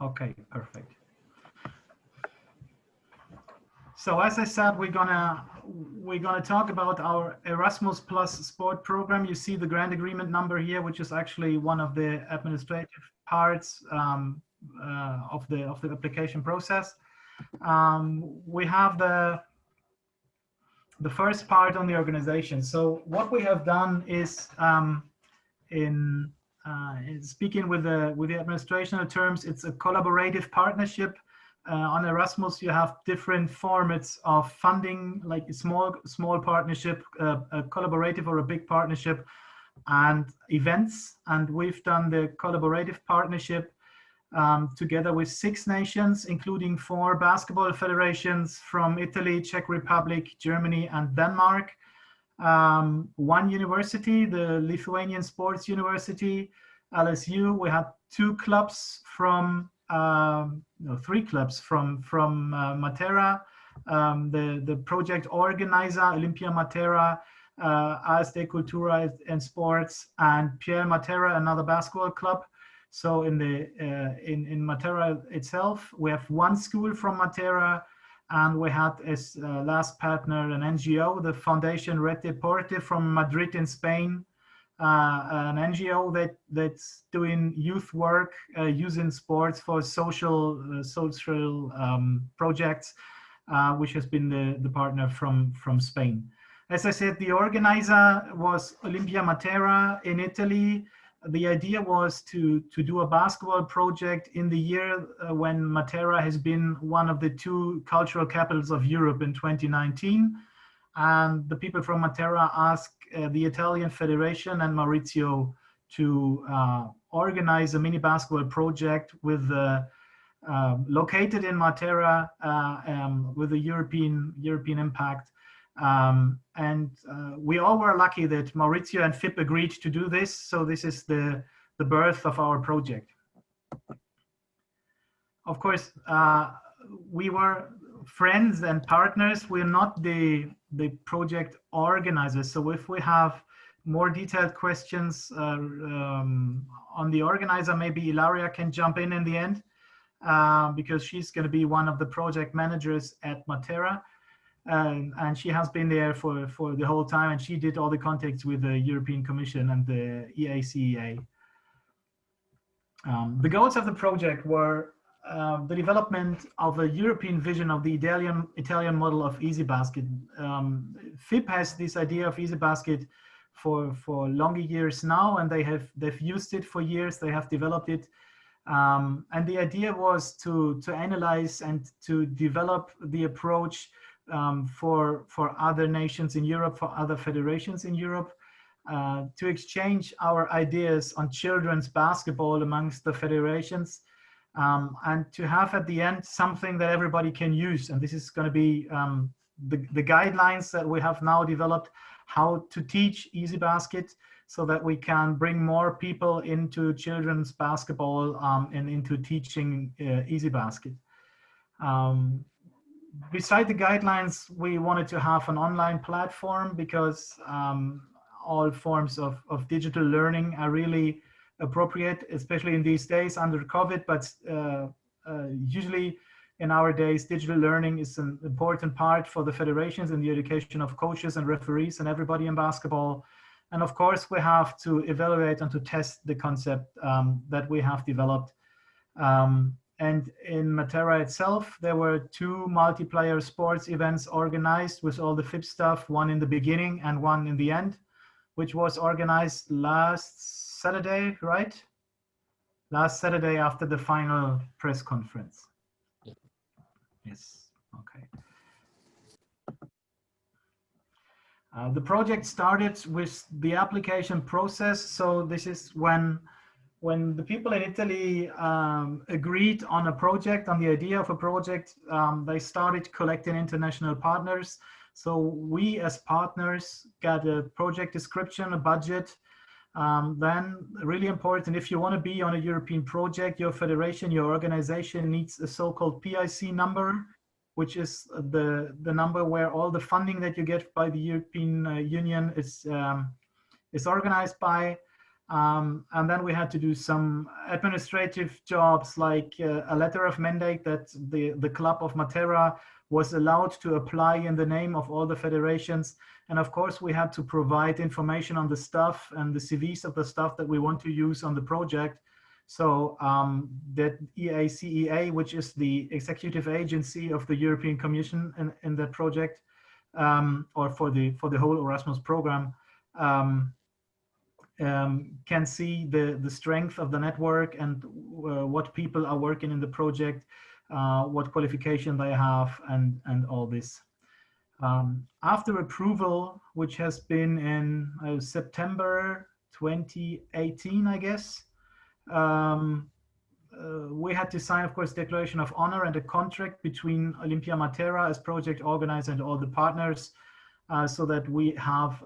Okay, perfect. So as I said, we're gonna talk about our Erasmus Plus Sport program. You see the grant agreement number here, which is actually one of the administrative parts of the application process. We have the first part on the organization. So what we have done is in speaking with the administrational terms, it's a collaborative partnership. On Erasmus, you have different formats of funding, like a small partnership, a collaborative or a big partnership, and events. And we've done the collaborative partnership together with 6 nations, including 4 basketball federations from Italy, Czech Republic, Germany, and Denmark. 1 university, the Lithuanian Sports University, LSU. We had 2 clubs from, 3 clubs from Matera, the project organizer, Olimpia Matera, AS de Cultura and Sports, and Pierre Matera, another basketball club. So in Matera itself, we have 1 school from Matera, and we had as last partner an NGO, the Foundation Red Deporte from Madrid in Spain, an NGO that's doing youth work using sports for social projects, which has been the partner from Spain. As I said, the organizer was Olimpia Matera in Italy. The idea was to do a basketball project in the year when Matera has been one of the 2 cultural capitals of Europe in 2019. And the people from Matera asked the Italian Federation and Maurizio to organize a mini basketball project with located in Matera with a European impact. We all were lucky that Maurizio and FIP agreed to do this. So this is the birth of our project. Of course, we were friends and partners. We're not the project organizers. So if we have more detailed questions on the organizer, maybe Ilaria can jump in the end because she's going to be one of the project managers at Matera. And she has been there for the whole time, and she did all the contacts with the European Commission and the EICEA. The goals of the project were the development of a European vision of the Italian model of Easybasket. FIP has this idea of Easybasket for longer years now, and they've used it for years. They have developed it. And the idea was to analyze and to develop the approach for other nations in Europe, for other federations in Europe, to exchange our ideas on children's basketball amongst the federations, and to have at the end something that everybody can use. And this is going to be the guidelines that we have now developed, how to teach Easybasket so that we can bring more people into children's basketball and into teaching Easybasket. Beside the guidelines, we wanted to have an online platform because all forms of digital learning are really appropriate, especially in these days under COVID. But usually in our days, digital learning is an important part for the federations and the education of coaches and referees and everybody in basketball. And of course, we have to evaluate and to test the concept that we have developed. And in Matera itself, there were 2 multiplayer sports events organized with all the FIP stuff, one in the beginning and one in the end, which was organized last Saturday, right? Last Saturday after the final press conference. Yes, okay. The project started with the application process. So this is when the people in Italy agreed on a project, on the idea of a project, they started collecting international partners. So we as partners got a project description, a budget. Then really important, if you want to be on a European project, your federation, your organization needs a so-called PIC number, which is the number where all the funding that you get by the European Union is organized by. And then we had to do some administrative jobs, like a letter of mandate that the club of Matera was allowed to apply in the name of all the federations. And of course, we had to provide information on the staff and the CVs of the staff that we want to use on the project. So that EACEA, which is the executive agency of the European Commission in that project, or for the whole Erasmus program, can see the strength of the network and what people are working in the project, what qualification they have, and all this. After approval, which has been in September 2018, I guess, we had to sign, of course, declaration of honor and a contract between Olympia Matera as project organizer and all the partners, so that we have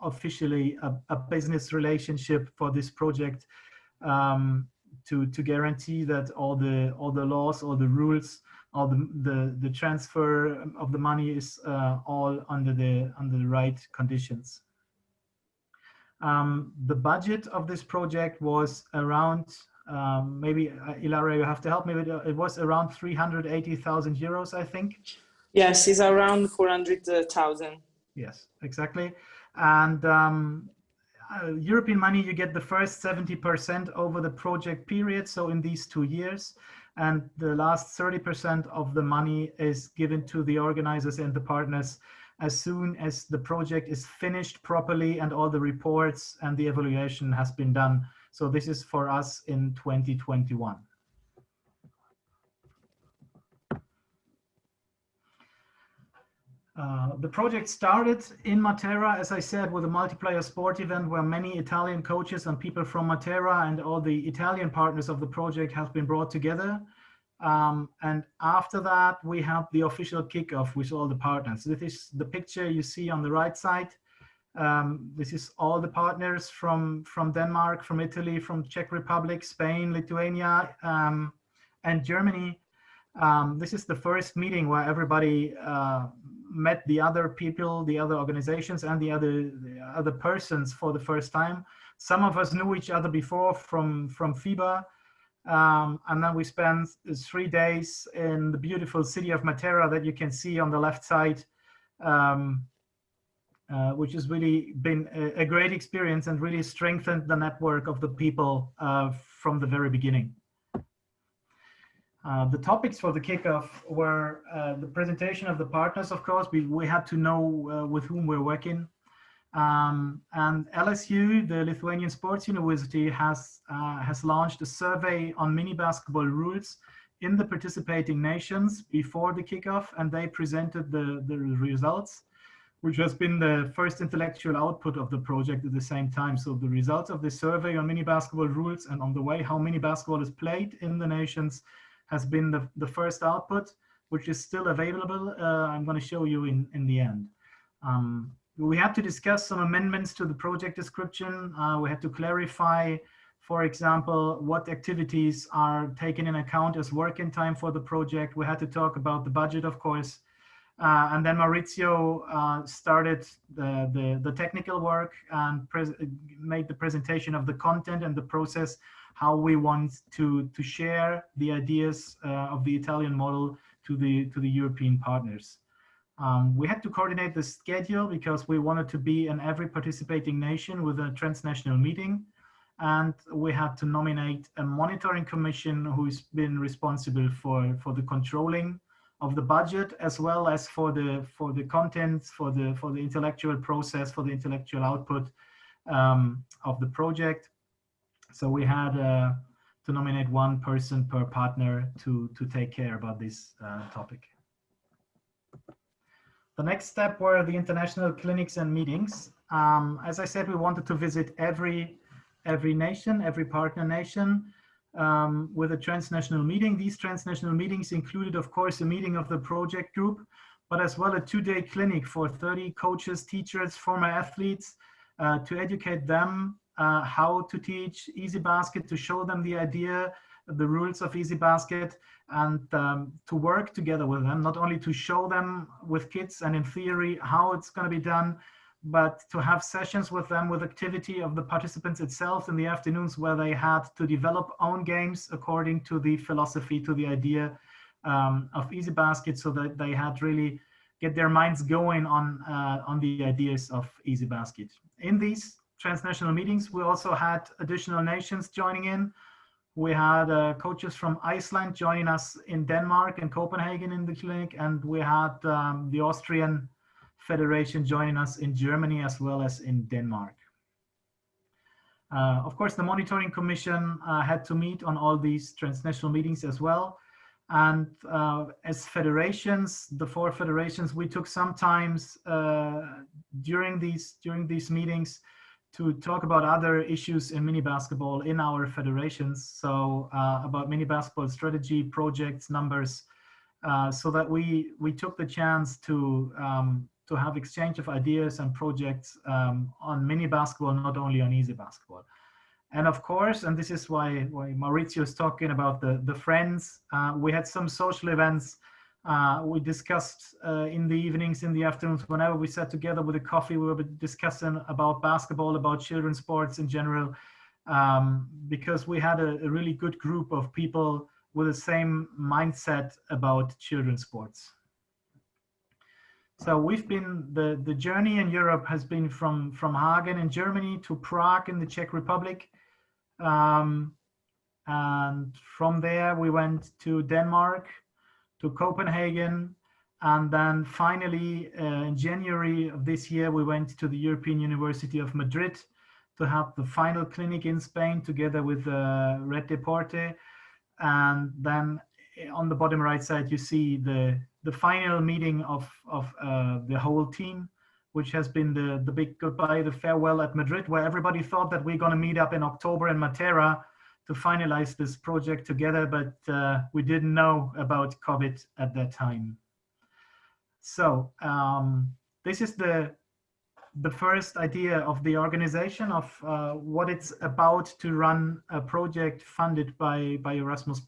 officially a business relationship for this project, to guarantee that all the laws, all the rules, all the transfer of the money is all under the right conditions. The budget of this project was around, maybe Ilaria, you have to help me with it. It was around 380,000 euros, I think. Yes, it's around 400,000. Yes, exactly. And European money, you get the first 70% over the project period, so in these 2 years, and the last 30% of the money is given to the organizers and the partners as soon as the project is finished properly and all the reports and the evaluation has been done. So this is for us in 2021. The project started in Matera, as I said, with a multiplayer sport event where many Italian coaches and people from Matera and all the Italian partners of the project have been brought together. And after that, we have the official kickoff with all the partners. This is the picture you see on the right side. This is all the partners from Denmark, from Italy, from Czech Republic, Spain, Lithuania, and Germany. This is the first meeting where everybody met the other people, the other organizations, and the other persons for the first time. Some of us knew each other before from FIBA, and then we spent 3 days in the beautiful city of Matera that you can see on the left side, which has really been a great experience and really strengthened the network of the people from the very beginning. The topics for the kickoff were the presentation of the partners, of course. We had to know with whom we're working. And LSU, the Lithuanian Sports University, has launched a survey on mini basketball rules in the participating nations before the kickoff, and they presented the results, which has been the first intellectual output of the project at the same time. So the results of the survey on mini basketball rules and on the way how mini basketball is played in the nations has been the first output, which is still available. I'm going to show you in the end. We had to discuss some amendments to the project description. We had to clarify, for example, what activities are taken in account as working time for the project. We had to talk about the budget, of course. And then Maurizio started the technical work and made the presentation of the content and the process, how we want to share the ideas of the Italian model to the European partners. We had to coordinate the schedule because we wanted to be in every participating nation with a transnational meeting. And we had to nominate a monitoring commission who's been responsible for the controlling of the budget, as well as for the contents, for the intellectual process, for the intellectual output of the project. So we had to nominate one person per partner to take care about this topic. The next step were the international clinics and meetings. As I said, we wanted to visit every nation, every partner nation, with a transnational meeting. These transnational meetings included, of course, a meeting of the project group, but as well a 2-day clinic for 30 coaches, teachers, former athletes, to educate them how to teach Easybasket, to show them the idea, the rules of Easybasket, and to work together with them, not only to show them with kids and in theory how it's going to be done, but to have sessions with them with activity of the participants itself in the afternoons, where they had to develop own games according to the philosophy, to the idea of Easybasket, so that they had really get their minds going on the ideas of Easybasket. In these transnational meetings, we also had additional nations joining in. We had coaches from Iceland joining us in Denmark and Copenhagen in the clinic, and we had the Austrian Federation joining us in Germany as well as in Denmark. Of course, the monitoring commission had to meet on all these transnational meetings as well. And as federations, the 4 federations, we took some times during these meetings to talk about other issues in mini basketball in our federations. So about mini basketball strategy, projects, numbers, so that we took the chance to have exchange of ideas and projects on mini basketball, not only on easy basketball. And of course, and this is why Maurizio is talking about the friends, we had some social events. We discussed in the evenings, in the afternoons, whenever we sat together with a coffee, we were discussing about basketball, about children's sports in general, because we had a really good group of people with the same mindset about children's sports. So we've been, the journey in Europe has been from Hagen in Germany to Prague in the Czech Republic. And from there we went to Denmark, to Copenhagen, and then finally in January of this year we went to the European University of Madrid to have the final clinic in Spain together with Red Deporte. And then on the bottom right side you see the final meeting of the whole team, which has been the big goodbye, the farewell at Madrid, where everybody thought that we're going to meet up in October in Matera to finalize this project together, but we didn't know about COVID at that time. So this is the first idea of the organization of what it's about to run a project funded by Erasmus+.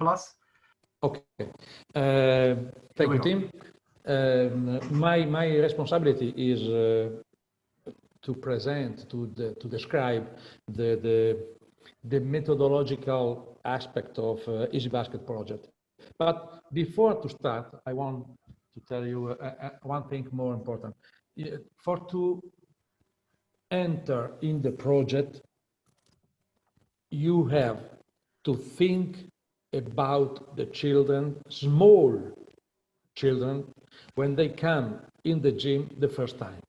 Okay, thank you, Tim. My responsibility is to present, to describe the methodological aspect of Easybasket project. But before to start, I want to tell you one thing more important. For to enter in the project, you have to think about the children, small children, when they come in the gym the first time.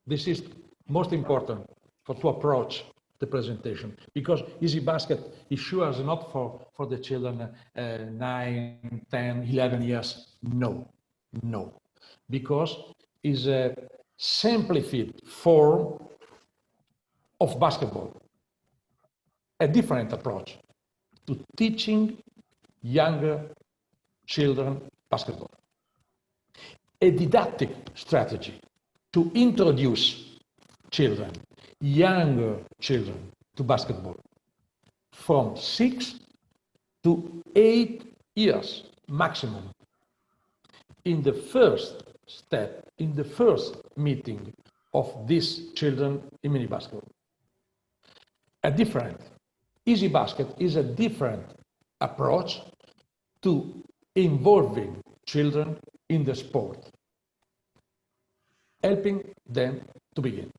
This is most important to approach the presentation, because Easybasket is sure is not for the children 9, 10, 11 years. No, because it's a simplified form of basketball, a different approach to teaching younger children basketball. A didactic strategy to introduce children, younger children, to basketball from 6 to 8 years maximum. In the first step, in the first meeting of these children in mini basketball. Easybasket is a different approach to involving children in the sport, helping them to begin.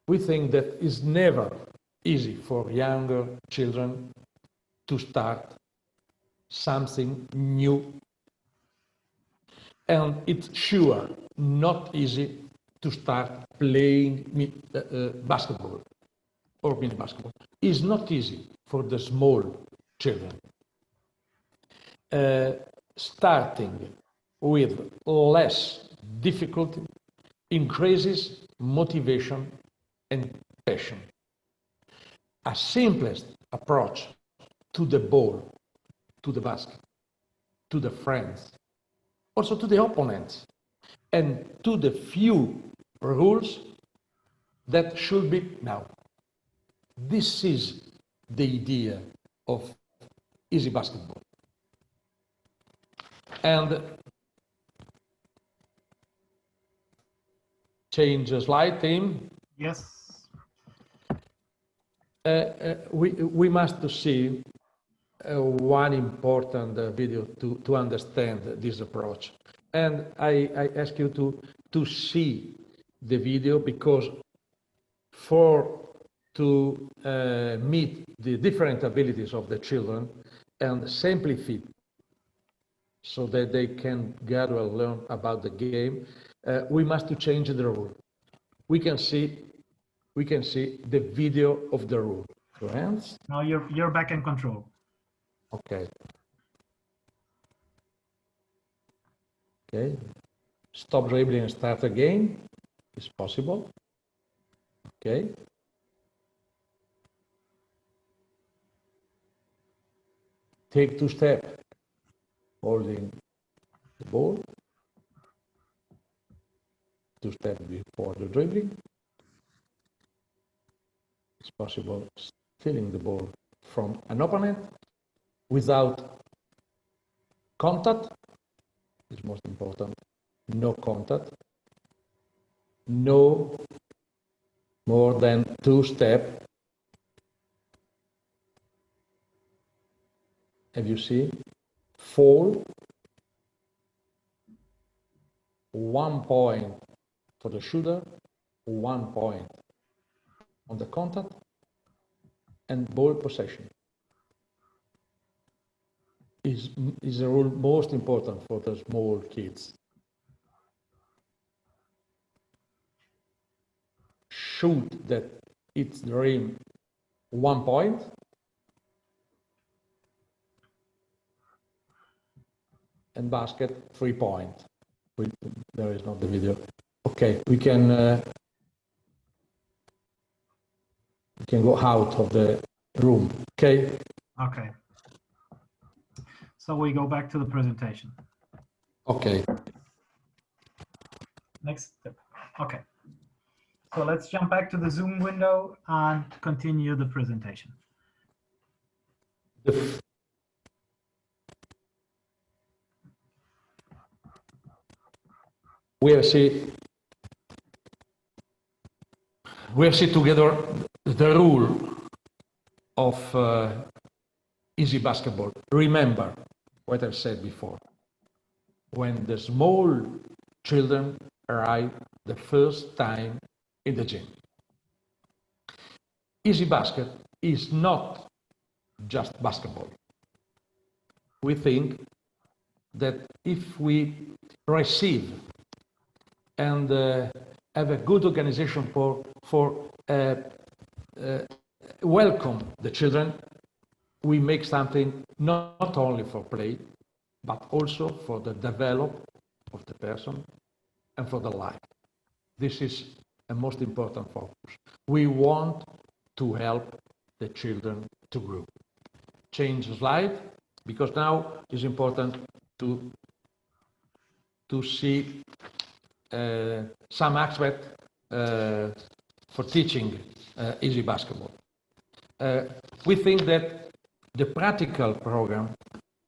We think that it's never easy for younger children to start something new, and it's sure not easy to start playing basketball or mini basketball. It's not easy for the small children. Starting with less difficulty increases motivation and passion. A simplest approach to the ball, to the basket, to the friends, also to the opponents, and to the few rules that should be now. This is the idea of Easybasketball. And change the slide, Tim. Yes. We must see one important video to understand this approach. And I ask you to see the video, because to meet the different abilities of the children and simplify so that they can gradually learn about the game, we must change the rule. We can see the video of the rule. Your hands. Now you're back in control. Okay. Okay. Stop dribbling and start again. It's possible. Okay. Take 2 steps, holding the ball. 2 steps before the dribbling. It's possible stealing the ball from an opponent without contact. It's most important. No contact. No more than 2 steps. Have you seen? Fall. 1 point for the shooter, 1 point on the contact, and ball possession. Is the rule most important for the small kids. Shoot that it's the rim 1 point. And basket 3 points. There is not the video. Okay, we can go out of the room. Okay. Okay. So we go back to the presentation. Okay. Next step. Okay. So let's jump back to the Zoom window and continue the presentation. We'll see together the rule of easy basketball. Remember what I said before. When the small children arrive the first time in the gym. Easy basket is not just basketball. We think that if we receive and have a good organization for welcome the children, we make something not only for play, but also for the development of the person and for the life. This is a most important focus. We want to help the children to grow. Change the slide, because now it's important to see some aspect for teaching easy basketball. We think that the practical program,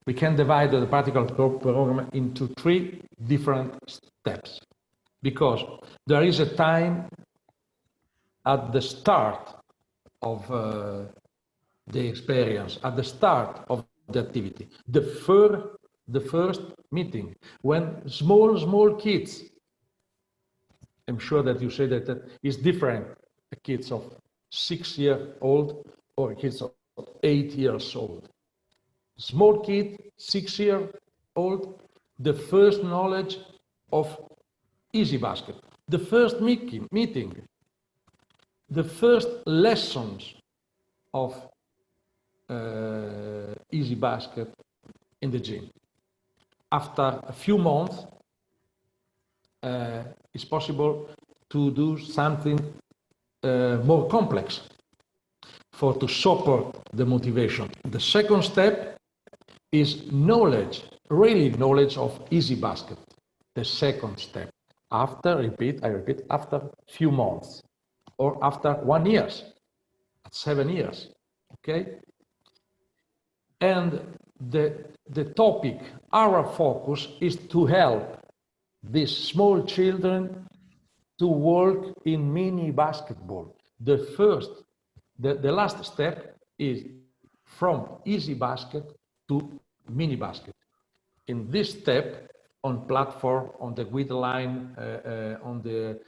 we can divide the practical program into 3 different steps, because there is a time at the start of the experience, at the start of the activity, the first meeting, when small kids, I'm sure that you say that is different, kids of 6 years old or kids of 8 years old. Small kid, 6 years old, the first knowledge of easy basket, the first meeting, the first lessons of easy basket in the gym. After a few months, it's possible to do something more complex to support the motivation. The second step is knowledge, really knowledge of easy basket. The second step, after, I repeat, after few months or after 1 year, at 7 years, okay? And the topic, our focus is to help these small children to work in mini basketball. The last step is from Easybasket to mini basket. In this step, on platform, on the guideline, on the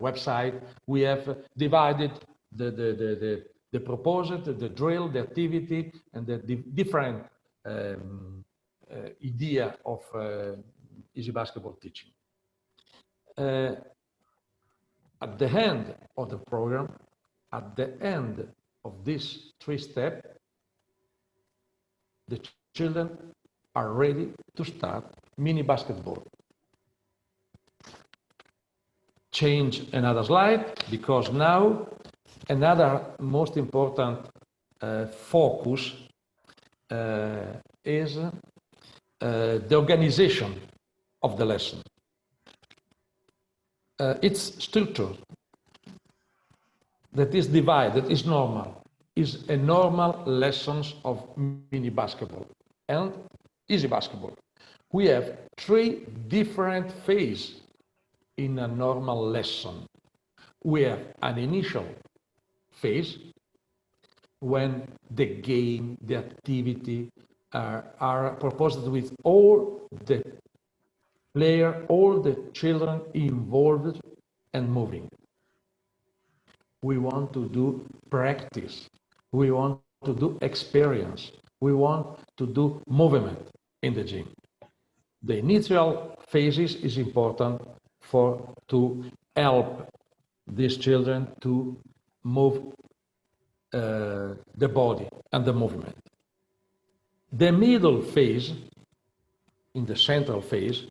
website, we have divided the proposal, the drill, the activity, and the different idea of easy basketball teaching. At the end of the program, at the end of this 3-step, the children are ready to start mini basketball. Change another slide, because now another most important focus is the organization of the lesson. Its structure that is divided is normal, is a normal lessons of mini basketball and easy basketball. We have 3 different phases in a normal lesson. We have an initial phase when the game, the activity are proposed with all the players, all the children involved and moving. We want to do practice. We want to do experience. We want to do movement in the gym. The initial phases is important to help these children to move the body and the movement. The middle phase, in the central phase,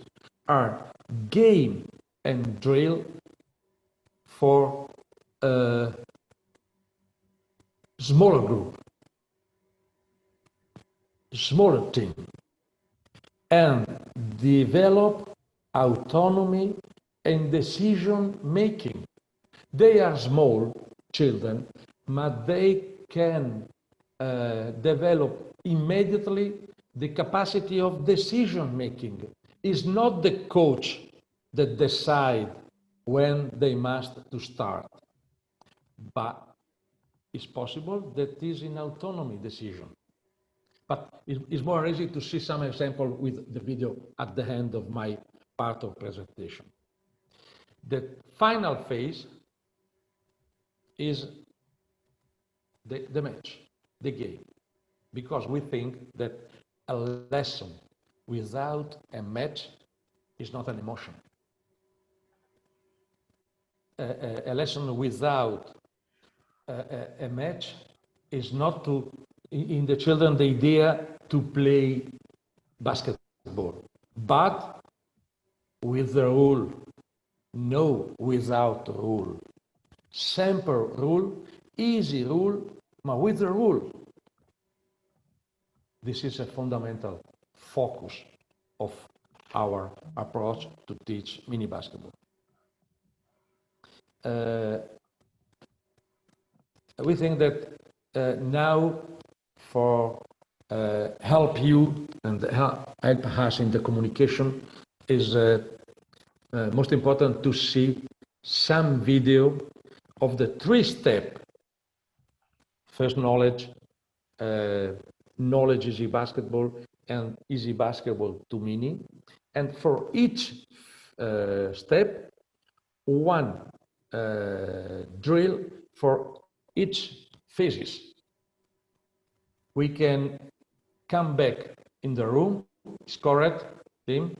are game and drill for a smaller group, smaller team, and develop autonomy and decision making. They are small children, but they can develop immediately the capacity of decision making. It's not the coach that decide when they must to start, but it's possible that is in autonomy decision. But it's more easy to see some example with the video at the end of my part of presentation. The final phase is the match, the game, because we think that a lesson without a match is not an emotion. A lesson without a match is not to, in the children, the idea to play basketball, but with the rule, no without rule. Simple rule, easy rule, but with the rule. This is a fundamental focus of our approach to teach mini basketball. We think that now for help you and help us in the communication is most important to see some video of the 3-step. First knowledge, knowledge easy basketball, and easy basketball to mini. And for each step, one drill for each phases. We can come back in the room. Is correct, Tim?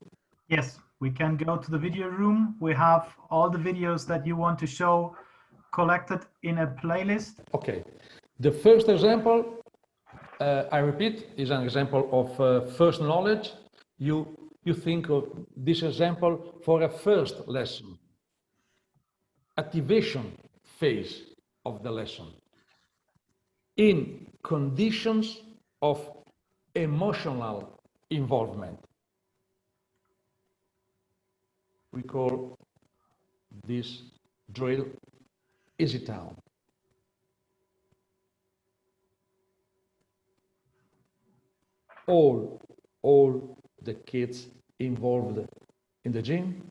Yes, we can go to the video room. We have all the videos that you want to show collected in a playlist. Okay. The first example, I repeat, is an example of first knowledge. You think of this example for a first lesson. Activation phase of the lesson. In conditions of emotional involvement. We call this drill Easy Town. All the kids involved in the gym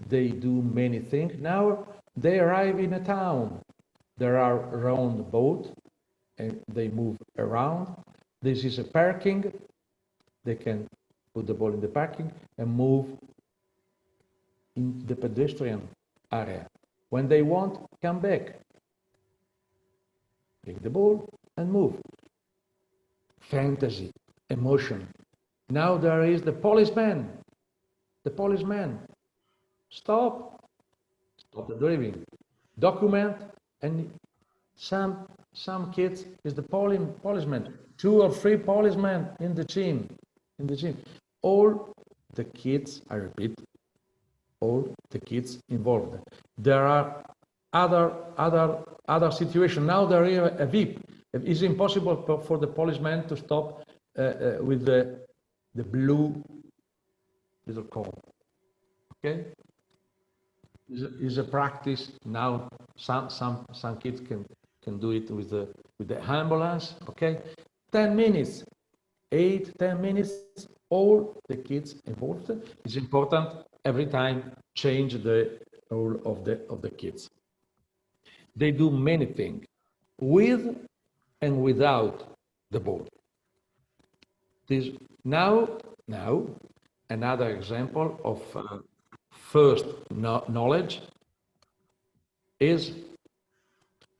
they do many things. Now they arrive in a town. There are round boat, and they move around. This is a parking. They can put the ball in the parking and move in the pedestrian area. When they want, come back. Take the ball and move. Fantasy, emotion. Now there is the policeman. The policeman. Stop the driving. Document, and some kids is the policeman. 2 or 3 policemen in the team. All the kids, I repeat, all the kids involved. There are other situations. Now there is a VIP. It is impossible for the policeman to stop with the blue little cone. Okay, is a practice now. Some kids can do it with the ambulance. Okay, 10 minutes, 8-10 minutes. All the kids involved. It's important every time change the role of the kids. They do many things with and without the ball. This now another example of first knowledge is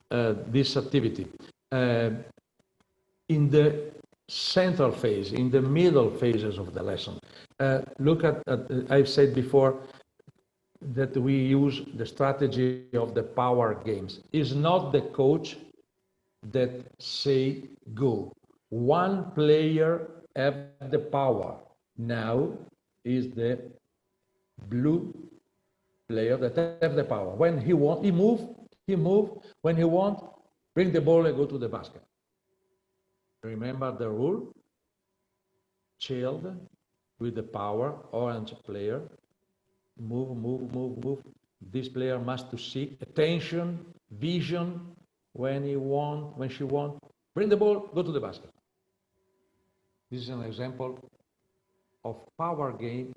this activity in the central phase, in the middle phases of the lesson. Look at I've said before that we use the strategy of the power games. It's not the coach that say go. One player have the power. Now is the blue player that have the power. When he want, he move. When he want, bring the ball and go to the basket. Remember the rule? Child with the power, orange player, move. This player must to seek attention, vision. When she want, bring the ball, go to the basket. This is an example of power game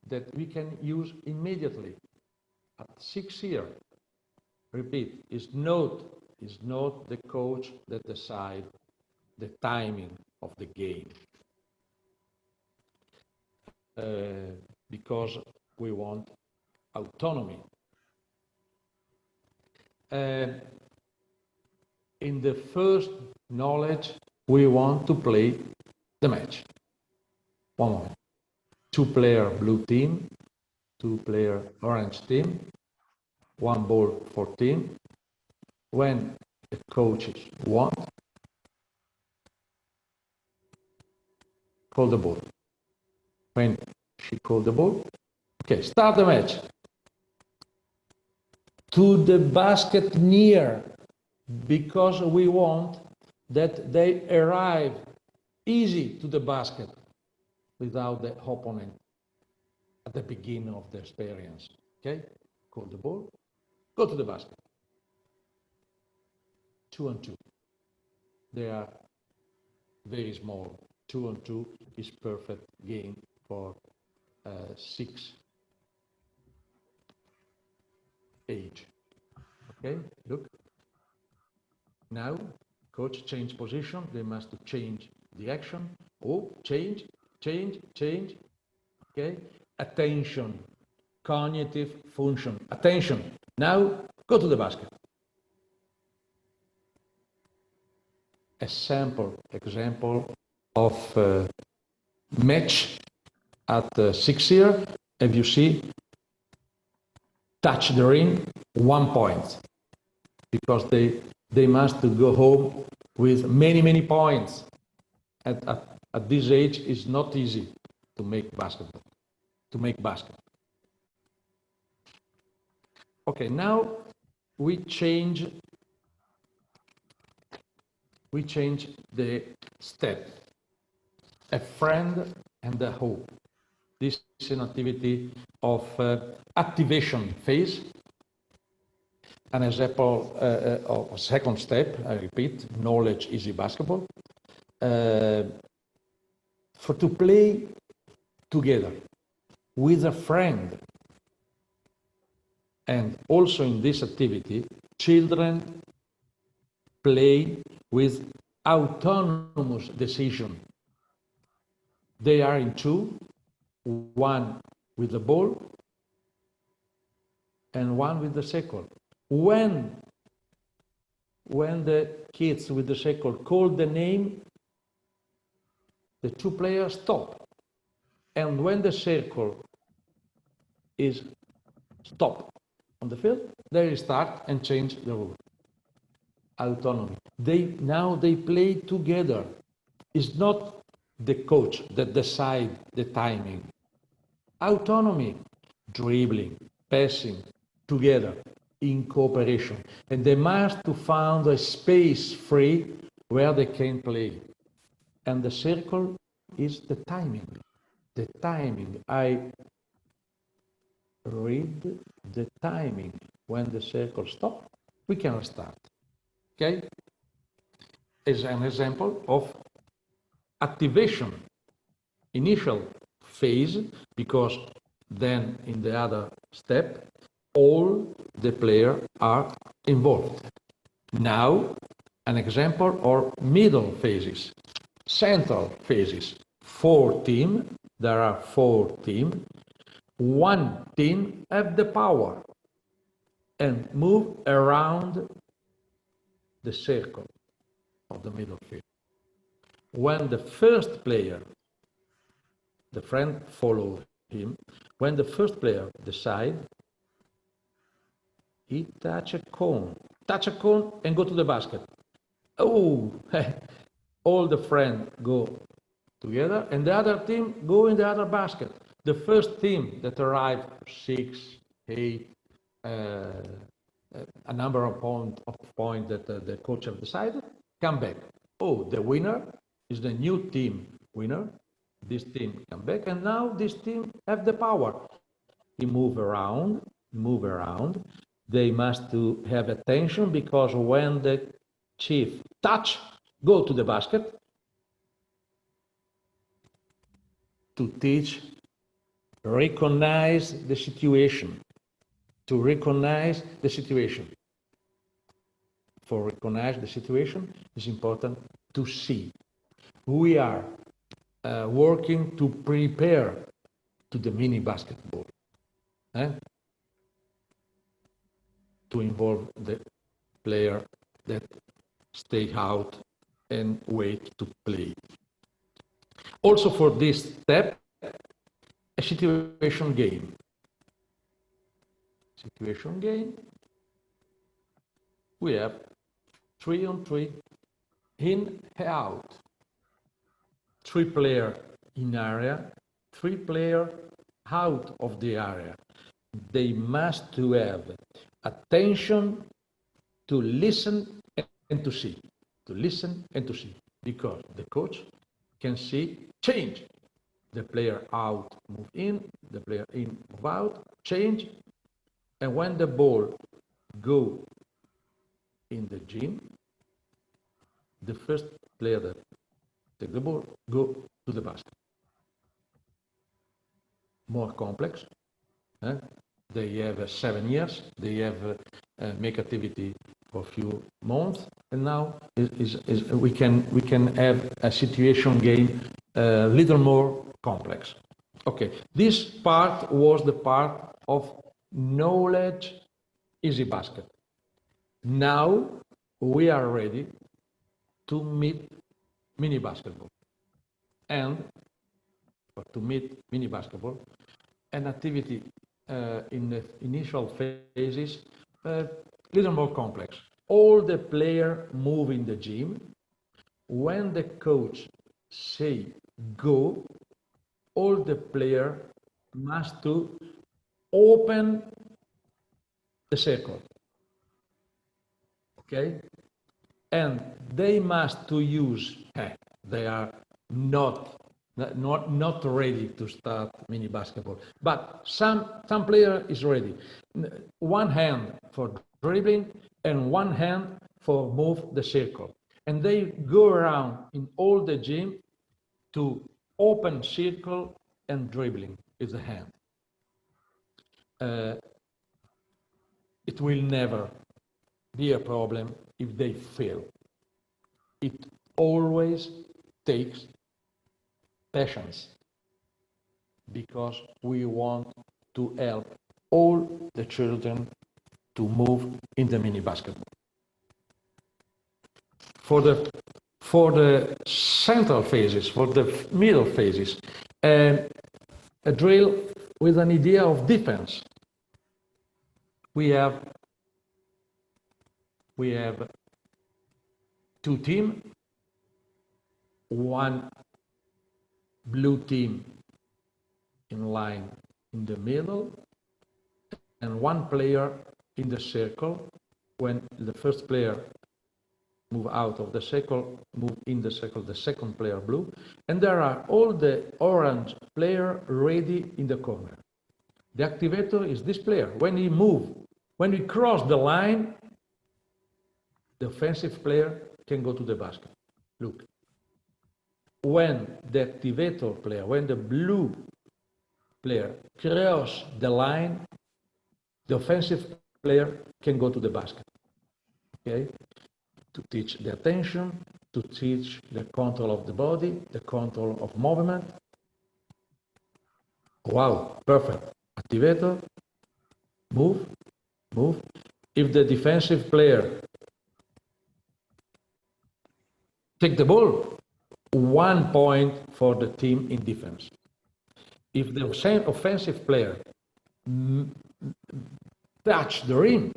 that we can use immediately at 6 years. Repeat, it's not the coach that decide the timing of the game, because we want autonomy. In the first knowledge, we want to play the match. One moment. 2-player blue team, 2-player orange team, 1 ball for team. When the coaches want, call the ball. When she called the ball, okay, start the match. To the basket near, because we want that they arrive easy to the basket without the opponent at the beginning of the experience. Okay, call the ball, go to the basket. 2 on 2. They are very small. 2 on 2 is perfect game for 6 age. Okay, look. Now, coach change position. They must change the action. Oh, change. Okay, attention, cognitive function. Attention. Now, go to the basket. A sample example of match at 6 years. If you see, touch the ring, 1 point, because they must go home with many points. At this age, it's not easy to make basketball, basket. Okay, now we change the step. A friend and a hope. This is an activity of activation phase. An example of a second step, I repeat, knowledge Easybasket. To play together with a friend. And also in this activity, children play with autonomous decision. They are in two, one with the ball and one with the circle. When the kids with the circle call the name, the two players stop. And when the circle is stopped on the field, they start and change the rule. Autonomy. Now they play together. It's not the coach that decides the timing. Autonomy, dribbling, passing, together, in cooperation. And they must to find a space free where they can play. And the circle is the timing. The timing. I read the timing. When the circle stops, we can restart. Okay? Is an example of activation, initial phase, because then in the other step, all the players are involved. Now, an example of middle phases, central phases. 4 teams, there are 4 teams. One team have the power and move around the circle of the middle field. When the first player, the friend follows him, when the first player decides, he touch a cone and go to the basket. Oh, all the friends go together and the other team go in the other basket. The first team that arrived 6, 8, a number of points that the coach have decided, come back. Oh, the winner is the new team winner. This team come back, and now this team have the power. He move around. They must to have attention, because when the chief touch, go to the basket, to teach, recognize the situation. To recognize the situation. For recognize the situation, it's important to see. We are working to prepare to the mini basketball. To involve the player that stay out and wait to play. Also for this step, a situation game. Situation game, we have 3-on-3, in, out. 3 players in area, 3 players out of the area. They must to have attention to listen and to see. To listen and to see. Because the coach can see change. The player out, move in, the player in, move out, change. And when the ball go in the gym, the first player that take the ball, go to the basket. More complex. They have 7 years. They have make activity for a few months, and now we can have a situation game a little more complex. Okay, this part was the part of knowledge Easybasket. Now we are ready to meet mini basketball. And to meet mini basketball, an activity in the initial phases, little more complex. All the players move in the gym. When the coach say go, all the players must to open the circle. Okay? And they must to use, they are not ready to start mini basketball, but some player is ready. One hand for dribbling and one hand for move the circle. And they go around in all the gym to open circle and dribbling with the hand. it will never be a problem if they fail. It always takes patience, because we want to help all the children to move in the mini basketball. For the central phases, for the middle phases, a drill with an idea of defense. We have two teams, one blue team in line in the middle, and one player in the circle. When the first player move out of the circle, move in the circle, the second player blue, and there are all the orange player ready in the corner. The activator is this player. When he cross the line, the offensive player can go to the basket. Look. When the activator player, when the blue player cross the line, the offensive player can go to the basket. Okay? To teach the attention, to teach the control of the body, the control of movement. Wow, perfect. Activator, move, move. If the defensive player take the ball, 1 point for the team in defense. If the same offensive player touch the rim,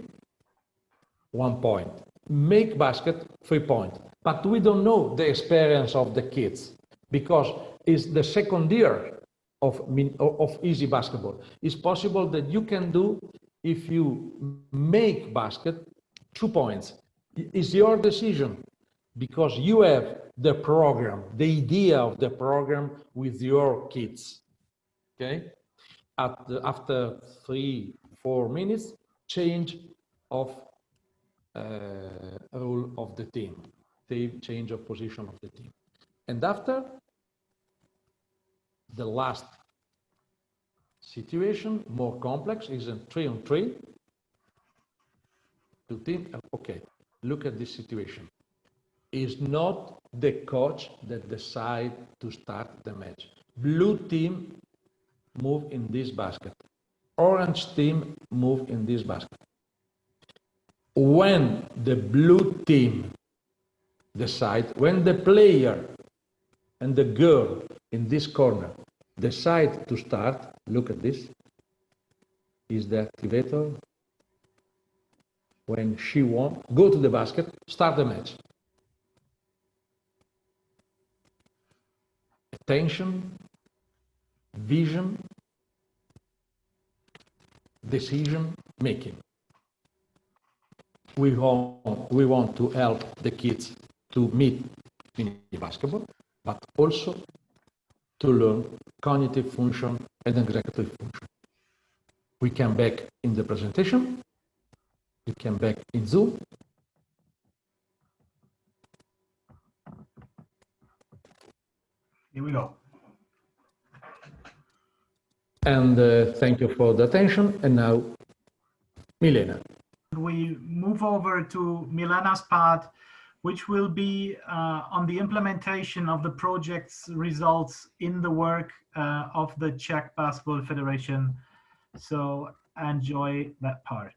1 point. Make basket, 3 points. But we don't know the experience of the kids, because it's the second year of easy basketball. It's possible that you can do, if you make basket, 2 points. It's your decision, because you have the program, the idea of the program with your kids. Okay? After 3-4 minutes, change of role of the team, change of position of the team. And after the last situation, more complex, is a 3-on-3. To team, okay, look at this situation. It's not the coach that decide to start the match. Blue team move in this basket. Orange team move in this basket. When the blue team decide, when the player and the girl in this corner decide to start, look at this, is the activator. When she wants, go to the basket, start the match. Attention, vision, decision making. We want to help the kids to meet in basketball, but also to learn cognitive function and executive function. We come back in the presentation. We come back in Zoom. Here we go. And thank you for the attention. And now, Milena. We move over to Milena's part, which will be on the implementation of the project's results in the work of the Czech Basketball Federation. So enjoy that part.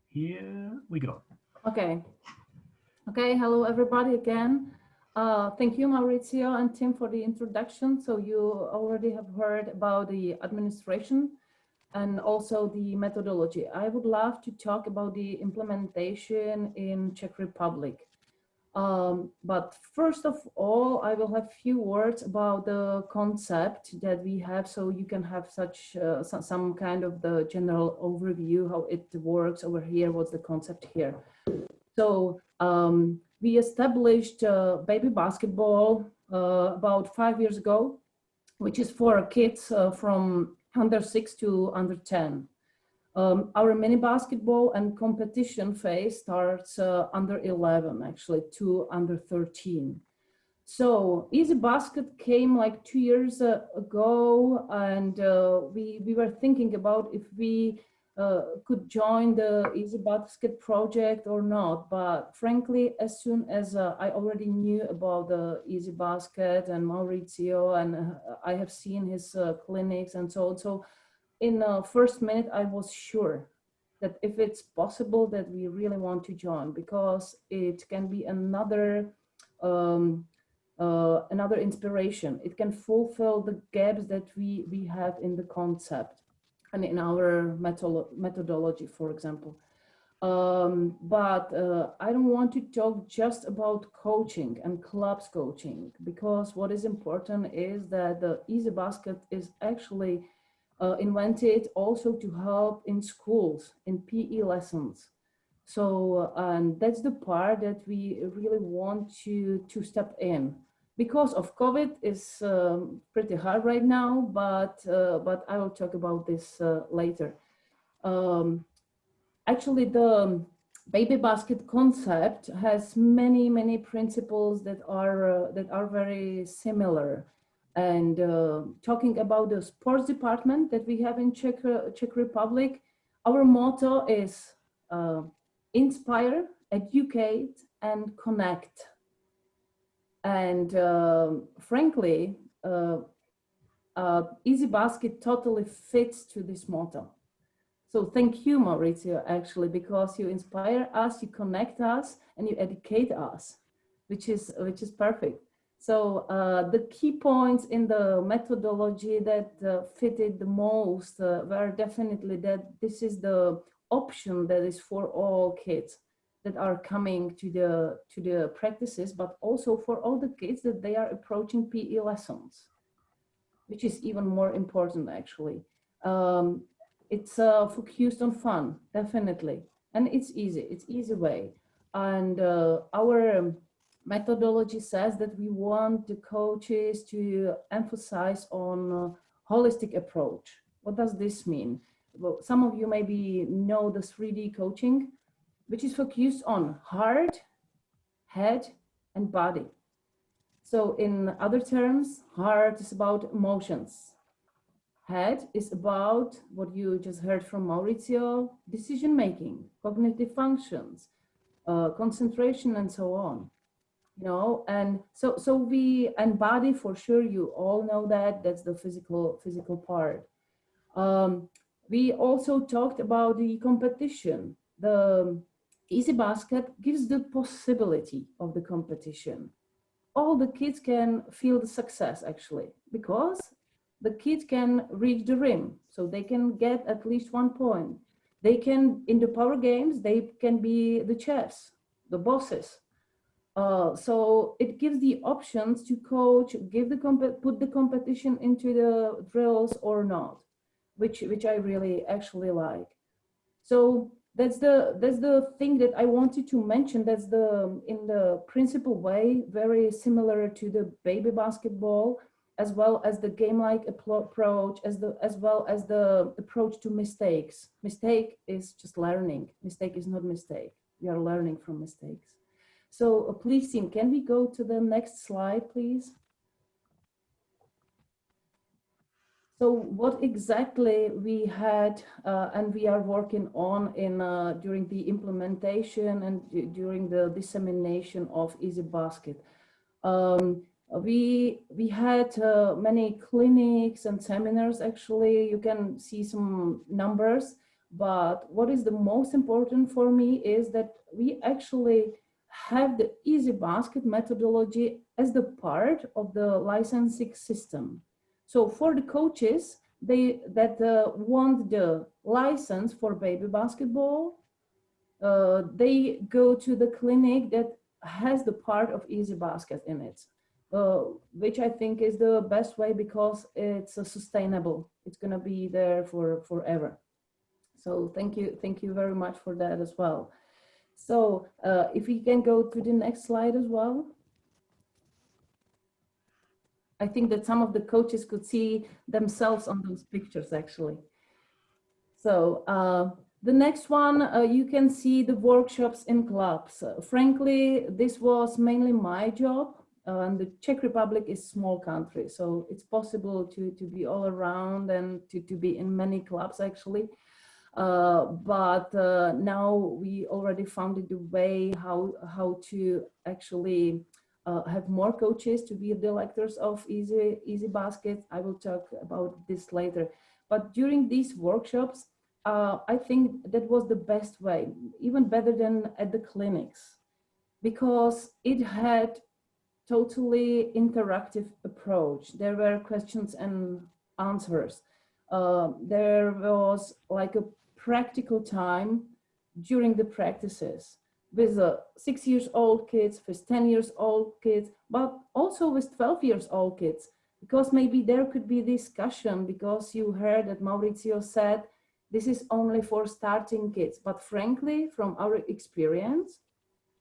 Here we go. Okay. Okay, hello everybody again. Thank you, Maurizio and Tim, for the introduction. So you already have heard about the administration and also the methodology. I would love to talk about the implementation in Czech Republic. But first of all, I will have a few words about the concept that we have, so you can have such some kind of the general overview how it works over here, what's the concept here. So we established baby basketball about 5 years ago, which is for kids from under 6 to under 10. Our mini basketball and competition phase starts under 11, actually, to under 13. So Easybasket came like 2 years ago, and we were thinking about if we could join the Easybasket project or not. But frankly, as soon as I already knew about the Easybasket and Maurizio, and I have seen his clinics and so on. So in the first minute, I was sure that if it's possible that we really want to join, because it can be another another inspiration. It can fulfill the gaps that we have in the concept and in our methodology, for example. But I don't want to talk just about coaching and clubs coaching, because what is important is that the Easybasket is actually invented also to help in schools, in PE lessons. So, and that's the part that we really want to step in. Because of COVID is pretty hard right now, but I will talk about this later. Actually, the baby basket concept has many principles that are very similar. And talking about the sports department that we have in Czech Republic, our motto is inspire, educate, and connect. And frankly, Easybasket totally fits to this motto. So thank you, Maurizio, actually, because you inspire us, you connect us, and you educate us, which is perfect. So the key points in the methodology that fitted the most were definitely that this is the option that is for all kids that are coming to the practices, but also for all the kids that they are approaching PE lessons, which is even more important actually. It's focused on fun, definitely, and it's easy way. And our methodology says that we want the coaches to emphasize on holistic approach. What does this mean? Well, some of you maybe know the 3D coaching, which is focused on heart, head, and body. So in other terms, heart is about emotions. Head is about what you just heard from Maurizio, decision-making, cognitive functions, concentration, and so on. You know, and so we, and body for sure, you all know that, that's the physical part. We also talked about the competition. The Easybasket gives the possibility of the competition. All the kids can feel the success actually, because the kids can reach the rim, so they can get at least 1 point. They can, in the power games, they can be the chefs, the bosses. So it gives the options to coach, put the competition into the drills or not, which I really actually like. So that's the thing that I wanted to mention. That's in the principal way, very similar to the baby basketball, as well as the game-like approach, as well as the approach to mistakes. Mistake is just learning. Mistake is not mistake. We are learning from mistakes. So please, team, can we go to the next slide, please? So what exactly we had and we are working on during the implementation and during the dissemination of Easybasket. We had many clinics and seminars. Actually, you can see some numbers, but what is the most important for me is that we actually have the Easybasket methodology as the part of the licensing system. So for the coaches, that want the license for baby basketball, they go to the clinic that has the part of Easybasket in it, which I think is the best way, because it's sustainable. It's going to be there for forever. So thank you very much for that as well. So if we can go to the next slide as well. I think that some of the coaches could see themselves on those pictures actually. So the next one, you can see the workshops in clubs. Frankly, this was mainly my job. And the Czech Republic is a small country, so it's possible to be all around and to be in many clubs actually. But now we already found the way how to actually have more coaches to be directors of Easybasket. I will talk about this later. But during these workshops, I think that was the best way, even better than at the clinics, because it had totally interactive approach. There were questions and answers. There was like a practical time during the practices with 6 years old kids, with 10 years old kids, but also with 12 years old kids, because maybe there could be discussion, because you heard that Maurizio said this is only for starting kids. But frankly, from our experience,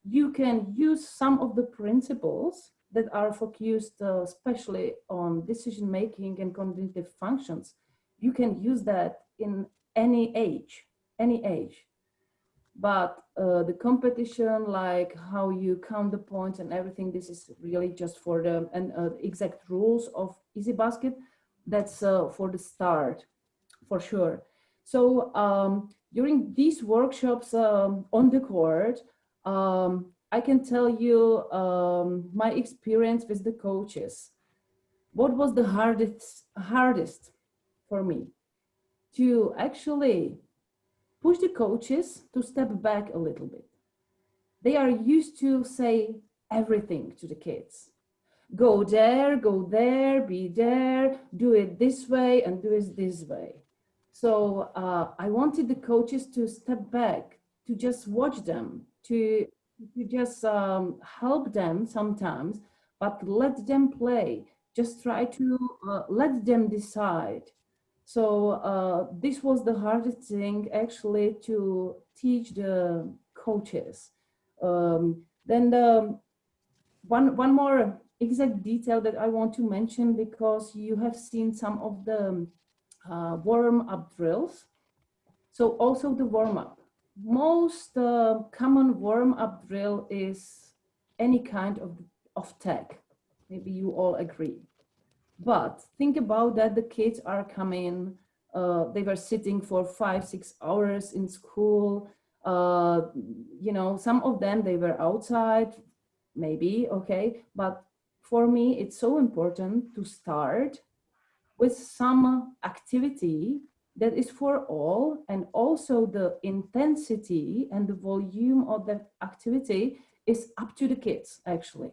you can use some of the principles that are focused especially on decision making and cognitive functions. You can use that in any age. But the competition, like how you count the points and everything, this is really just for the exact rules of Easybasket. That's for the start, for sure. So during these workshops on the court, I can tell you my experience with the coaches. What was the hardest for me? To actually push the coaches to step back a little bit. They are used to say everything to the kids. Go there, be there, do it this way and do it this way. So I wanted the coaches to step back, to just watch them, to just help them sometimes, but let them play. Just try to let them decide. So this was the hardest thing actually to teach the coaches. Then one more exact detail that I want to mention, because you have seen some of the warm-up drills. So also the warm-up. Most common warm-up drill is any kind of tag. Maybe you all agree. But think about that, the kids are coming, they were sitting for 5-6 hours in school. You know, some of them, they were outside, maybe, okay. But for me, it's so important to start with some activity that is for all, and also the intensity and the volume of that activity is up to the kids, actually.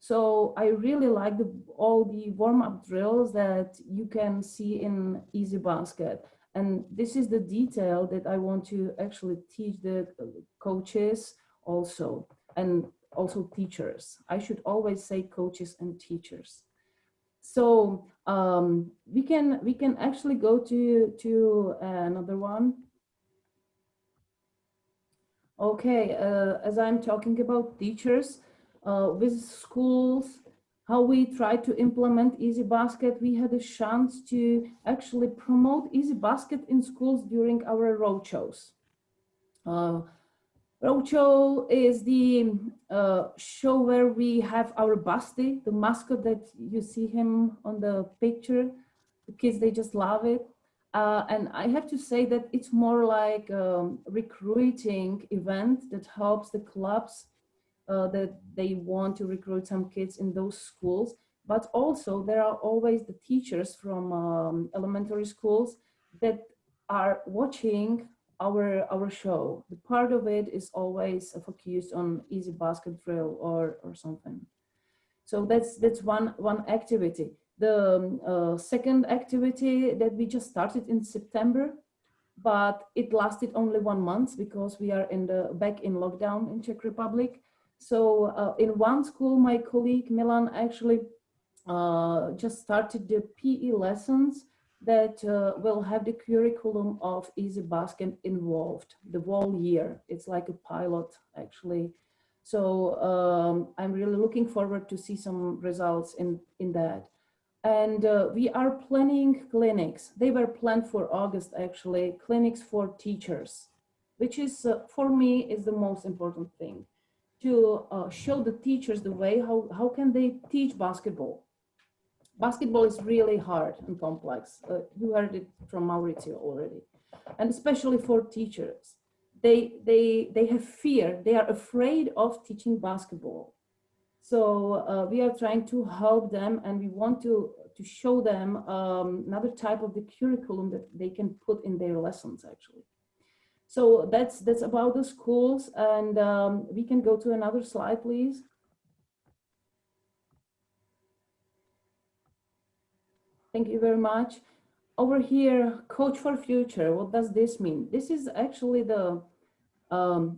So I really like all the warm-up drills that you can see in Easybasket. And this is the detail that I want to actually teach the coaches also, and also teachers. I should always say coaches and teachers. So we can actually go to another one. Okay, as I'm talking about teachers, with schools, how we try to implement Easybasket, we had a chance to actually promote Easybasket in schools during our roadshows. Roadshow is the show where we have our Basti, the mascot that you see him on the picture. The kids, they just love it. And I have to say that it's more like a recruiting event that helps the clubs that they want to recruit some kids in those schools. But also there are always the teachers from elementary schools that are watching our show. The part of it is always focused on Easybasket drill or something. So that's one activity. The second activity that we just started in September, but it lasted only 1 month because we are back in lockdown in Czech Republic. So in one school, my colleague Milan actually just started the PE lessons that will have the curriculum of Easybasket involved the whole year. It's like a pilot, actually. So I'm really looking forward to see some results in that. And we are planning clinics. They were planned for August, actually, clinics for teachers, which is, for me, is the most important thing, to show the teachers the way how can they teach basketball. Basketball is really hard and complex. You heard it from Maurizio already. and especially for teachers. They have fear, they are afraid of teaching basketball. So we are trying to help them, and we want to show them another type of the curriculum that they can put in their lessons actually. So that's about the schools, and we can go to another slide, please. Thank you very much. Over here, Coach for Future, what does this mean? This is actually the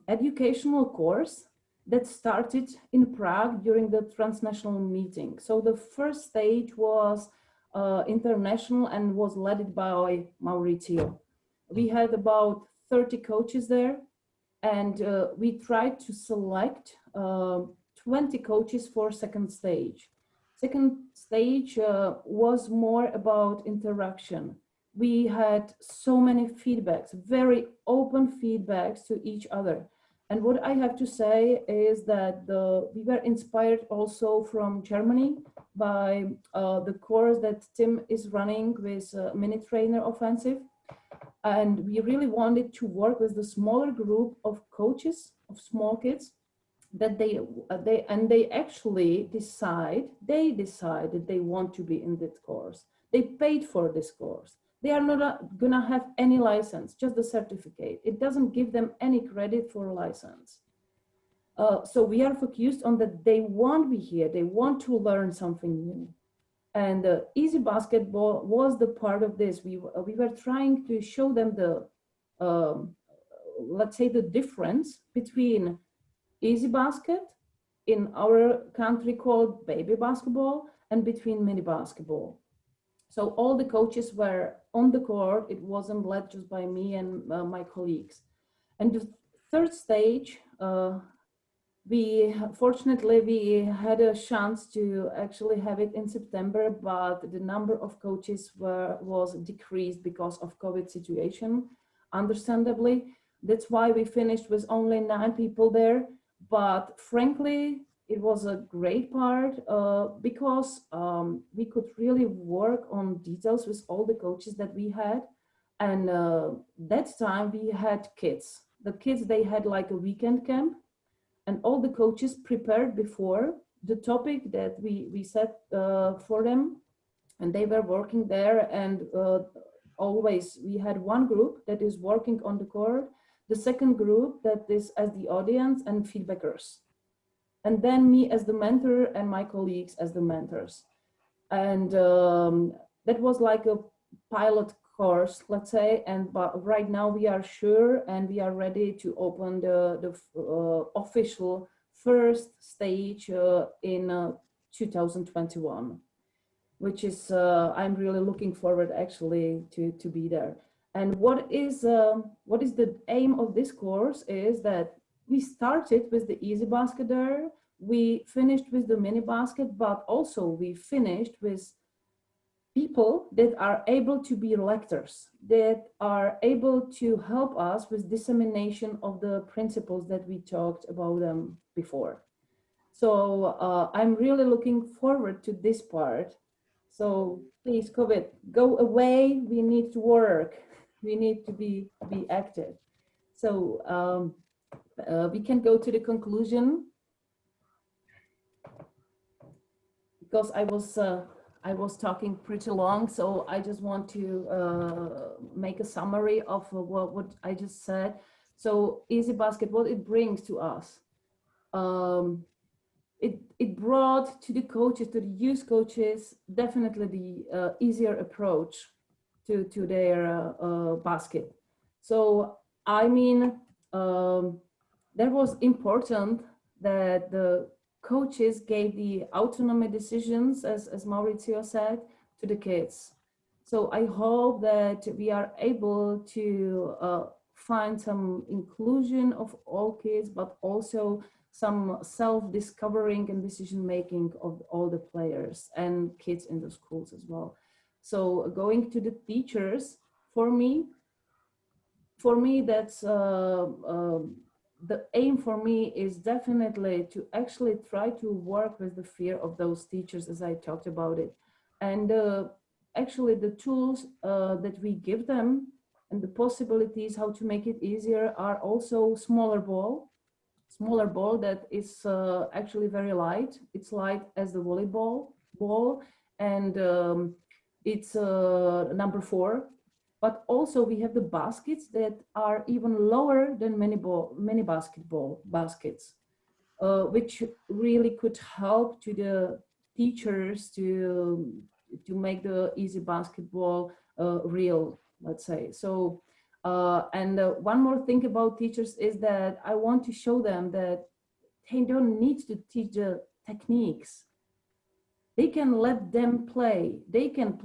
educational course that started in Prague during the transnational meeting. So the first stage was international and was led by Maurizio. We had about 30 coaches there, and we tried to select 20 coaches for second stage. Second stage was more about interaction. We had so many feedbacks, very open feedbacks to each other. And what I have to say is that we were inspired also from Germany by the course that Tim is running with Minitrainer-Offensive. And we really wanted to work with the smaller group of coaches, of small kids, that they actually decide that they want to be in this course. They paid for this course. They are not gonna have any license, just the certificate. It doesn't give them any credit for a license. So we are focused on that they want to be here, they want to learn something new. And Easybasket was the part of this. We were trying to show them the, let's say, the difference between Easybasket, in our country called baby basketball, and between mini basketball. So all the coaches were on the court. It wasn't led just by me and my colleagues. And the third stage, fortunately we had a chance to actually have it in September, but the number of coaches was decreased because of COVID situation, understandably. That's why we finished with only 9 people there. But frankly, it was a great part because we could really work on details with all the coaches that we had. And that time we had kids. The kids, they had like a weekend camp, and all the coaches prepared before the topic that we set for them. And they were working there, and always we had one group that is working on the court, the second group that is as the audience and feedbackers, and then me as the mentor and my colleagues as the mentors. And that was like a pilot course, let's say, and but right now we are sure and we are ready to open the official first stage in 2021, which is I'm really looking forward actually to be there. And what is the aim of this course is that we started with the Easybasket there, we finished with the mini basket, but also we finished with people that are able to be lectors, that are able to help us with dissemination of the principles that we talked about them before. So I'm really looking forward to this part. So please, COVID, go away. We need to work. We need to be active. So we can go to the conclusion, because I was talking pretty long, so I just want to make a summary of what I just said. So Easybasket, what it brings to us, it brought to the coaches, to the youth coaches, definitely the easier approach to their basket. So I mean, that was important that the coaches gave the autonomy decisions, as Maurizio said, to the kids. So I hope that we are able to find some inclusion of all kids, but also some self-discovering and decision-making of all the players and kids in the schools as well. So going to the teachers, for me, that's the aim for me is definitely to actually try to work with the fear of those teachers, as I talked about it. And actually the tools that we give them and the possibilities how to make it easier are also smaller ball that is actually very light. It's light as the volleyball ball, and it's number 4. But also we have the baskets that are even lower than many basketball baskets, which really could help to the teachers to make the easy basketball real, let's say. So, and one more thing about teachers is that I want to show them that they don't need to teach the techniques. They can let them play. They can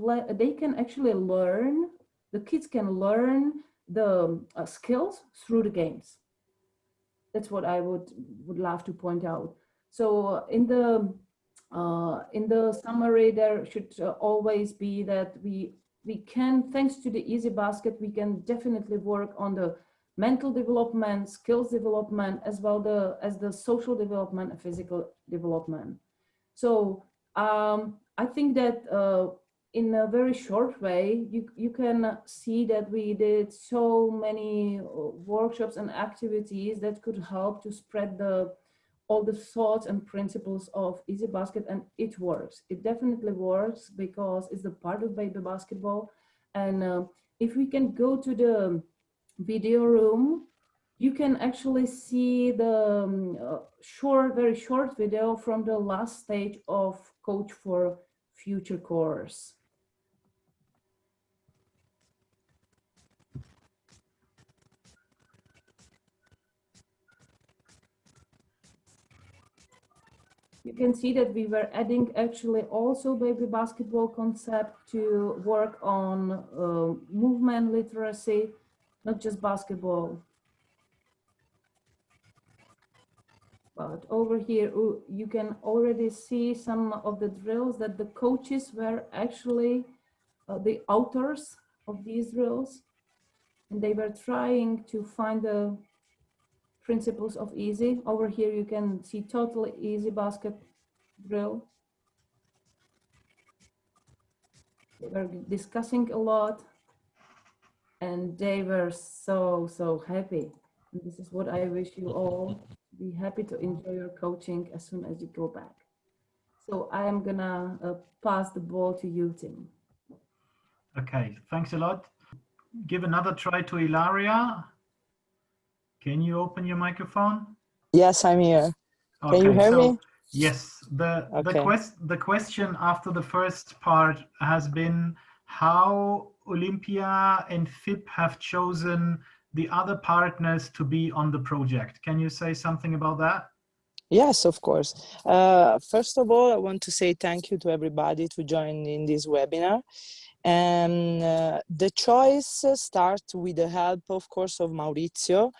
actually learn, the kids can learn the skills through the games. That's what I would love to point out. So in the summary, there should always be that we can, thanks to the Easybasket, we can definitely work on the mental development, skills development, as well as the social development and physical development. So I think that in a very short way, you can see that we did so many workshops and activities that could help to spread all the thoughts and principles of Easybasket, and it works. It definitely works because it's a part of baby basketball. And if we can go to the video room, you can actually see the very short video from the last stage of Coach for Future course. You can see that we were adding actually also baby basketball concept to work on movement literacy, not just basketball. But over here, you can already see some of the drills that the coaches were actually the authors of these drills. And they were trying to find the principles of easy. Over here, you can see totally easy basket drill. They were discussing a lot and they were so happy. And this is what I wish you all to be happy to enjoy your coaching as soon as you go back. So I am gonna pass the ball to you, Tim. Okay, thanks a lot. Give another try to Ilaria. Can you open your microphone? Yes, I'm here. Okay, can you hear me? Yes, the question after the first part has been how Olympia and FIP have chosen the other partners to be on the project. Can you say something about that? Yes, of course. First of all, I want to say thank you to everybody to join in this webinar. And the choice starts with the help, of course, of Maurizio,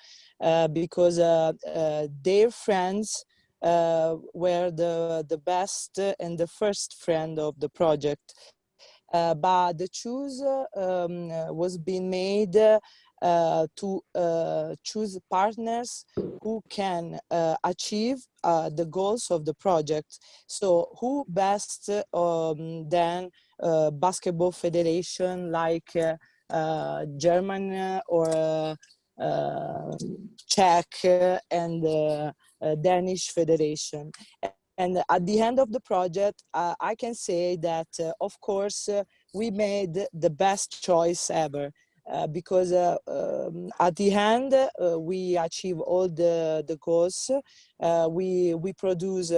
because their friends were the best and the first friend of the project. But the choice was being made to choose partners who can achieve the goals of the project. So who best than basketball federation like German or Czech and Danish federation. And at the end of the project, I can say that, of course, we made the best choice ever. Because at the end, we achieve all the goals. We produce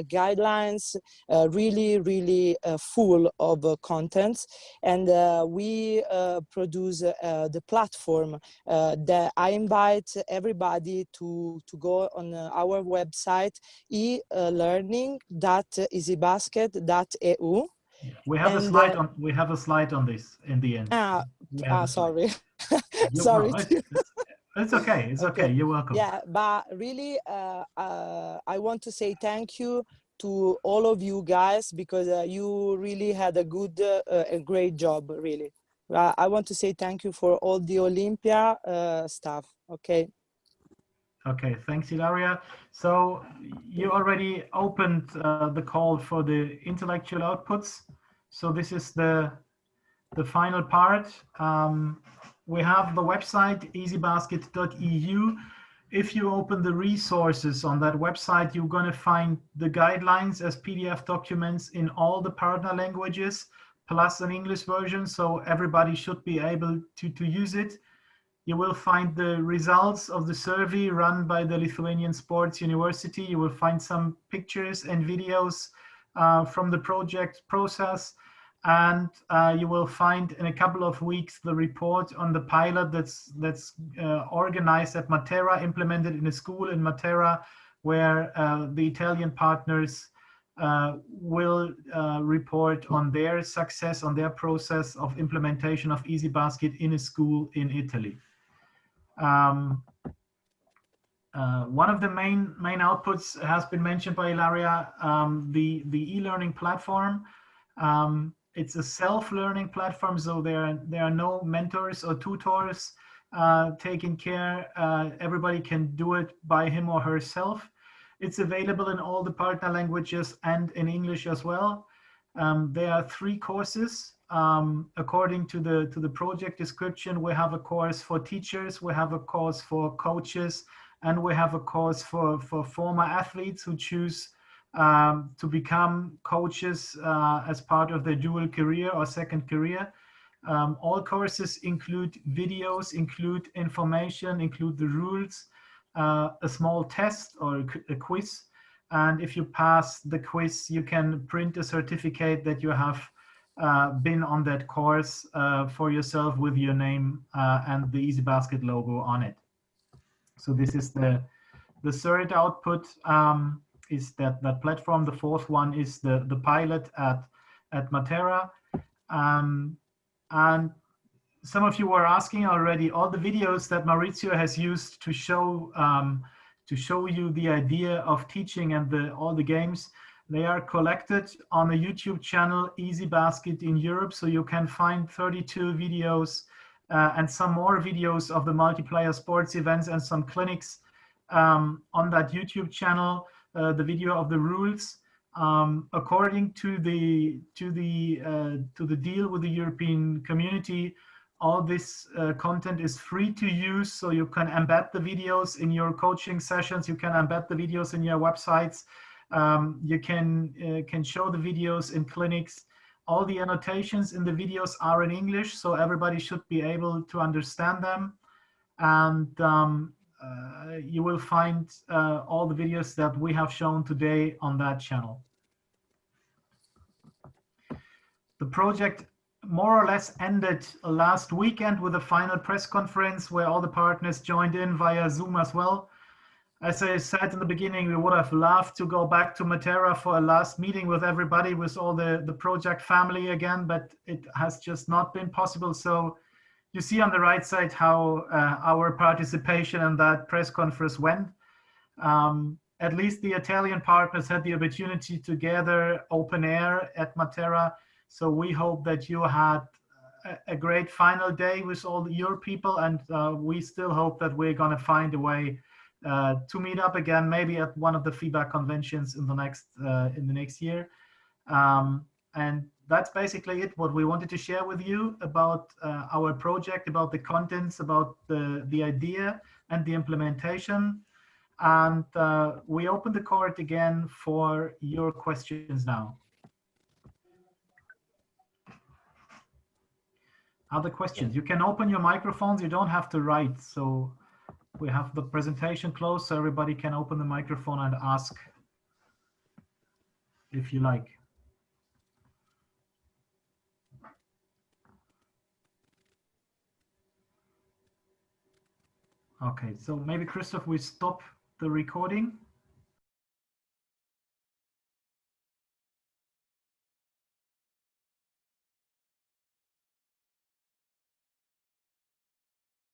guidelines really full of contents, and we produce the platform that I invite everybody to go on our website, e-learning.easybasket.eu. We have a slide on. We have a slide on this in the end. Sorry. Sorry. It's okay. It's okay. You're welcome. Yeah, but really, I want to say thank you to all of you guys because you really had a great job. Really, I want to say thank you for all the Olympia stuff. Okay. Okay, thanks, Ilaria. So you already opened the call for the intellectual outputs. So this is the final part. we have the website easybasket.eu. If you open the resources on that website, you're going to find the guidelines as PDF documents in all the partner languages, plus an English version, so everybody should be able to use it. You will find the results of the survey run by the Lithuanian Sports University. You will find some pictures and videos from the project process. And you will find in a couple of weeks the report on the pilot that's organized at Matera, implemented in a school in Matera, where the Italian partners will report on their success, on their process of implementation of Easybasket in a school in Italy. One of the main outputs has been mentioned by Ilaria, the e-learning platform. It's a self-learning platform, so there are no mentors or tutors taking care. Everybody can do it by him or herself. It's available in all the partner languages and in English as well. There are 3 courses. According to the project description, we have a course for teachers, we have a course for coaches, and we have a course for former athletes who choose to become coaches as part of their dual career or second career. All courses include videos, include information, include the rules, a small test or a quiz. And if you pass the quiz, you can print a certificate that you have been on that course for yourself with your name and the Easybasket logo on it. So this is the third output. Is that platform. The 4th one is the pilot at Matera. And some of you were asking already, all the videos that Maurizio has used to show you the idea of teaching and all the games, they are collected on a YouTube channel, Easybasket in Europe. So you can find 32 videos and some more videos of the multiplayer sports events and some clinics on that YouTube channel. The video of the rules, according to the deal with the European community, all this content is free to use. So you can embed the videos in your coaching sessions. You can embed the videos in your websites. You can show the videos in clinics. All the annotations in the videos are in English, so everybody should be able to understand them. And you will find all the videos that we have shown today on that channel. The project more or less ended last weekend with a final press conference where all the partners joined in via Zoom as well. As I said in the beginning, we would have loved to go back to Matera for a last meeting with everybody, with all the project family again, but it has just not been possible. So you see on the right side how our participation in that press conference went. At least the Italian partners had the opportunity to gather open air at Matera. So we hope that you had a great final day with all your people, and we still hope that we're going to find a way to meet up again, maybe at one of the feedback conventions in the next year. And that's basically it, what we wanted to share with you about our project, about the contents, about the idea and the implementation. And we open the court again for your questions now. Other questions? You can open your microphones, you don't have to write. So we have the presentation closed, so everybody can open the microphone and ask if you like. Okay, so maybe Christoph, we stop the recording.